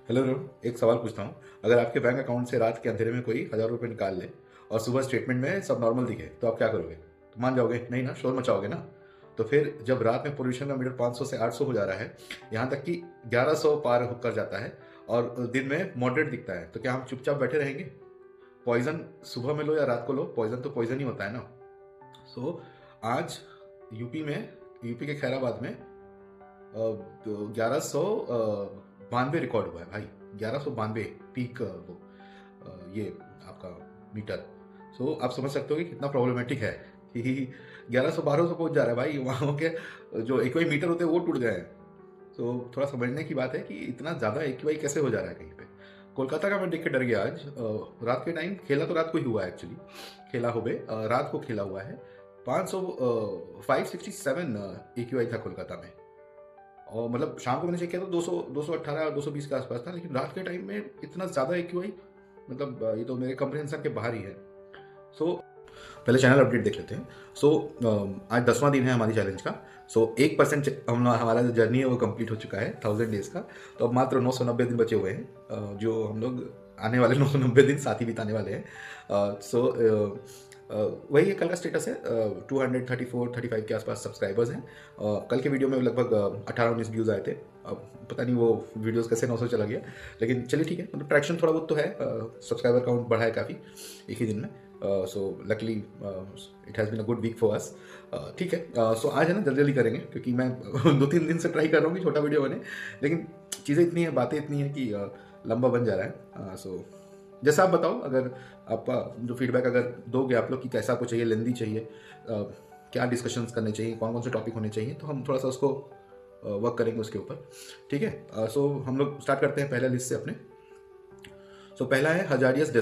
Hello Rohan, एक सवाल पूछता हूँ। अगर आपके बैंक अकाउंट से रात के अंधेरे में कोई 1,000 रुपये निकाल ले और सुबह स्टेटमेंट में सब नॉर्मल दिखे तो आप क्या करोगे? तो मान जाओगे नहीं ना, शोर मचाओगे ना। तो फिर जब रात में पोल्यूशन का मीटर 500 से 800 हो जा रहा है, यहाँ तक कि 1100 पार होकर जाता है और दिन में मॉडरेट दिखता है, तो क्या हम चुपचाप बैठे रहेंगे? पॉइजन सुबह में लो या रात को लो, पॉइजन तो पॉइजन ही होता है ना। सो आज यूपी के खैराबाद में 1192 रिकॉर्ड हुआ है भाई। 1192 पीक वो ये आपका मीटर। सो आप समझ सकते हो कि कितना प्रॉब्लमेटिक है कि 1100 1200 पहुंच जा रहा है भाई। वहाँ के जो एक्यूआई मीटर होते हैं वो टूट गए हैं। तो थोड़ा समझने की बात है कि इतना ज़्यादा एक्यूआई कैसे हो जा रहा है कहीं पे। कोलकाता का मैं देख के डर गया आज। रात के टाइम खेला तो रात को ही हुआ है एक्चुअली। खेला हो बे रात को खेला हुआ है। 500 567 एक्यूआई था कोलकाता में। और मतलब शाम को मैंने चेक किया तो 200 218 220 के आसपास था, लेकिन रात के टाइम में इतना ज़्यादा एक्यूआई, मतलब ये तो मेरे कंप्रहेंशन के बाहर ही है। सो पहले चैनल अपडेट देख लेते हैं। सो आज 10वां दिन है हमारी चैलेंज का। सो 1% हमारा जो जर्नी है वो कंप्लीट हो चुका है 1000 डेज का। तो अब मात्र 990 दिन बचे हुए हैं, जो हम लोग आने वाले 990 दिन साथ ही बिताने वाले हैं। वही है, कल का स्टेटस है। 234 35 के आसपास सब्सक्राइबर्स हैं। कल के वीडियो में लगभग 18-19 व्यूज़ आए थे। अब पता नहीं वो वीडियोस कैसे 900 चला गया, लेकिन चलिए ठीक है। मतलब ट्रैक्शन थोड़ा बहुत तो है। सब्सक्राइबर काउंट बढ़ा है काफ़ी एक ही दिन में। So luckily it has been a good week for us. ठीक है। सो आज है ना, जल्दी जल्दी करेंगे क्योंकि मैं 2-3 दिन से ट्राई कर रहा हूँ कि छोटा वीडियो बने, लेकिन चीज़ें इतनी हैं, बातें इतनी हैं कि लंबा बन जा रहा है। सो जैसा आप बताओ, अगर आपका जो फीडबैक अगर दोगे आप लोग कि कैसा आपको चाहिए, लेंदी चाहिए, क्या डिस्कशंस करने चाहिए, कौन कौन से टॉपिक होने चाहिए, तो हम थोड़ा सा उसको वर्क करेंगे उसके ऊपर। ठीक है। सो हम लोग स्टार्ट करते हैं पहला लिस्ट से अपने। सो पहला है हजारियस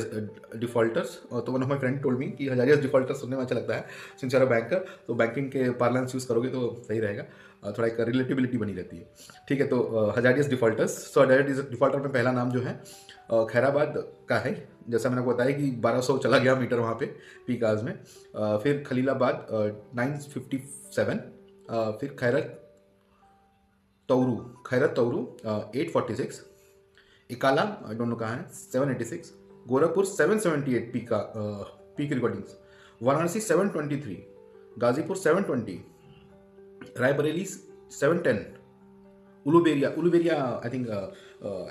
डिफॉल्टर्स। तो one of my friend told me कि हजारियस डिफॉल्टर्स सुनने में अच्छा लगता है। सिंस यूर अ बैंकर तो बैंकिंग के पार्लेंस यूज़ करोगे तो सही रहेगा। थोड़ा एक रिलेटिबिलिटी बनी रहती है। ठीक है। तो हजारियस डिफॉल्टर्स। सो हजारियस डिफॉल्टर में पहला नाम जो है खैराबाद का है। जैसा मैंने आपको बताया कि 1200 चला गया मीटर वहाँ पे पीक आवर्स में। फिर खलीलाबाद 957। फिर खैरत तौरू 846। इकाला आई डोंट नो कहाँ है, 786। गोरखपुर 778 पीक का peak recordings. Varanasi 723। Ghazipur 720। Raebareli 710। Uluberia I think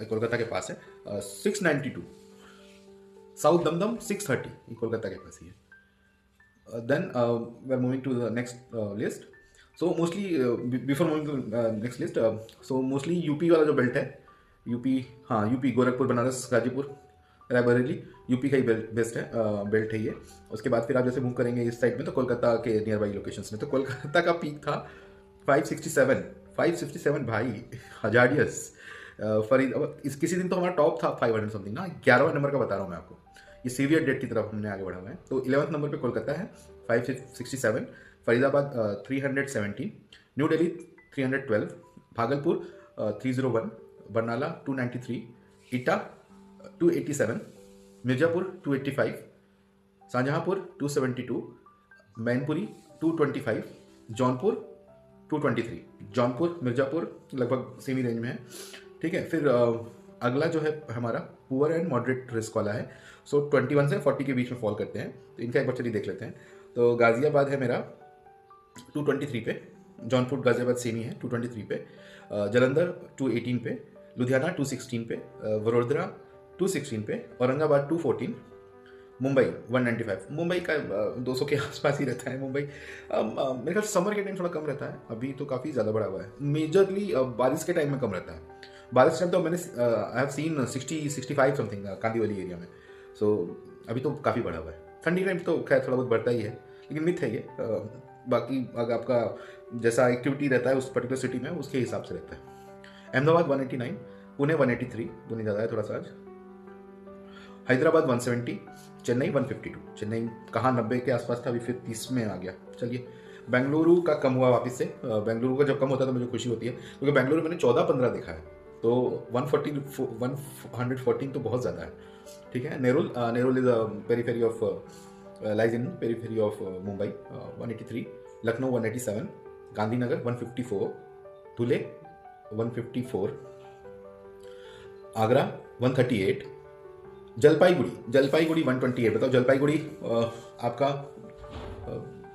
Kolkata के पास है, 692। साउथ दमदम 630, कोलकाता के पास ही है। Then we're moving to the next list. So mostly before moving to next list, so mostly UP वाला जो बेल्ट है, यूपी, हाँ यूपी, गोरखपुर, बनारस, गाजीपुर, रायबरेली, यूपी का ही बेस्ट है, बेल्ट है ये। उसके बाद फिर आप जैसे मूव करेंगे इस साइड में तो कोलकाता के नियर बाई लोकेशंस में, तो कोलकाता का पीक था 567। 567 भाई, हजारियस। फरीद, अब इस किसी दिन तो हमारा टॉप था 500 समथिंग ना। 11वां नंबर का बता रहा हूँ मैं आपको। ये सीवियर डेट की तरफ हमने आगे बढ़ा हुआ है। तो 11th नंबर पे कोलकाता है 567। फरीदाबाद 317। न्यू दिल्ली 312। भागलपुर 301। बरनाला 293। इटा 287। मिर्जापुर 285। शाहजहाँपुर 272। मैनपुरी 225। जौनपुर 223। जौनपुर मिर्जापुर लगभग सेमी रेंज में है। ठीक है। फिर अगला जो है हमारा पुअर एंड मॉडरेट रिस्क वाला है। सो 21 से 40 के बीच में फॉल करते हैं, तो इनका एक बार चलिए देख लेते हैं। तो गाजियाबाद है मेरा 223 पे। जौनपुर गाजियाबाद सेम ही है 223 पे। जलंधर 218 पे। लुधियाना 216 पे। वडोदरा 216 पे। औरंगाबाद 214। मुंबई 195। मुंबई का 200 के आसपास ही रहता है मुंबई। मेरे ख्याल समर के टाइम थोड़ा कम रहता है, अभी तो काफ़ी ज़्यादा बढ़ा हुआ है। मेजरली बारिश के टाइम में कम रहता है। बारिश टाइम तो मैंने I have seen 60-65 something Kandivali area में। सो अभी तो काफ़ी बढ़ा हुआ है। ठंडी टाइम तो खैर थोड़ा बहुत बढ़ता ही है, लेकिन मिथ है ये। बाकी अगर आपका जैसा एक्टिविटी रहता है उस पर्टिकुलर सिटी में उसके हिसाब से रहता है। अहमदाबाद 189। पुणे 183, पुणे ज़्यादा है थोड़ा सा आज। हैदराबाद 170। चेन्नई 152। चेन्नई कहाँ 90 के आसपास था, अभी फिर 30 में आ गया। चलिए, बेंगलुरु का कम हुआ वापस से। बेंगलुरु का जब कम होता है तो मुझे खुशी होती है, क्योंकि बेंगलुरु मैंने 14-15 देखा है, तो 114 तो बहुत ज़्यादा है। ठीक है। Nerul is periphery of lies in periphery of Mumbai 183। Lucknow 187। Gandhinagar 154। धुले 154। आगरा 138, जलपाईगुड़ी 128। बताओ जलपाईगुड़ी आपका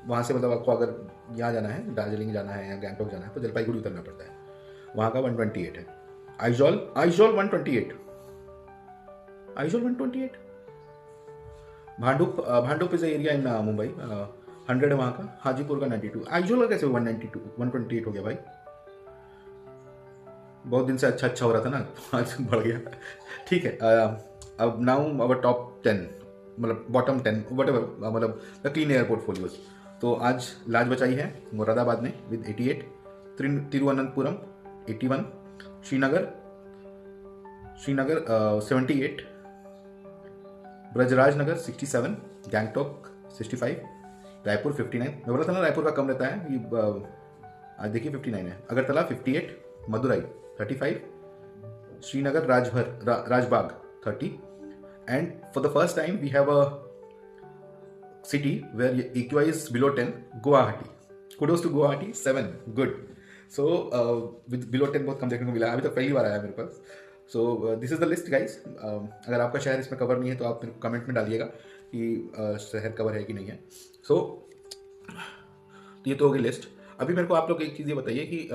वहाँ से मतलब आपको अगर यहाँ जाना है, दार्जिलिंग जाना है या गैंगटॉक जाना है तो जलपाईगुड़ी उतरना पड़ता है, वहाँ का 128 है। Aizawl Aizawl 128, Aizawl 128। Bhandup is area in Mumbai, 100 है वहाँ का। हाजीपुर का 92। आइजॉल का कैसे 192 128 हो गया भाई? बहुत दिन से अच्छा हो रहा था ना, आज बढ़ गया। ठीक है, अब नाउ अवर टॉप 10, मतलब बॉटम 10 वट एवर, मतलब द क्लीन एयर पोर्टफोलियोज। तो आज लाज बचाई है मुरादाबाद ने विद 88, तिरुवनंतपुरम 81, श्रीनगर 78, ब्रजराज नगर 67, गैंगटॉक 65, रायपुर 59। मैं बोला था ना रायपुर का कम रहता है, ये आज देखिए 59 है। Agartala 58, Madurai 35, Srinagar Rajbagh 30, and for the first time we have a city where AQI is below 10, Guwahati. Kudos to Guwahati, 7, good. So with below 10 बहुत कम देखने को मिला, अभी तक पहली बार आया मेरे पास। So this is the list guys. अगर आपका शहर इसमें कवर नहीं है तो आप कमेंट में डालिएगा कि शहर कवर है कि नहीं है। सो ये तो होगी लिस्ट। अभी मेरे को आप लोग एक चीज़ ये बताइए कि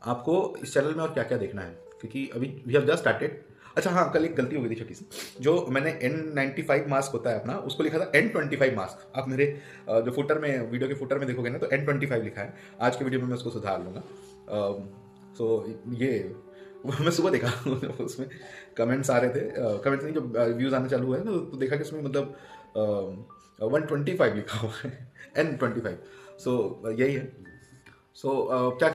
आपको इस चैनल में और क्या क्या देखना है, क्योंकि अभी वी हैव जस्ट स्टार्टेड। अच्छा हाँ, कल एक गलती हो गई थी छोटी सी, जो मैंने N95 मास्क होता है अपना, उसको लिखा था N25 मास्क। आप मेरे जो फुटर में, वीडियो के फुटर में देखोगे ना तो N25 लिखा है। आज के वीडियो में मैं उसको सुधार लूँगा। सो ये मैं सुबह देखा उसमें कमेंट्स आ रहे थे, कमेंट्स नहीं, जो व्यूज़ आने चालू हुए तो देखा कि उसमें मतलब 125 लिखा हुआ है, N25। सो यही है। सो क्या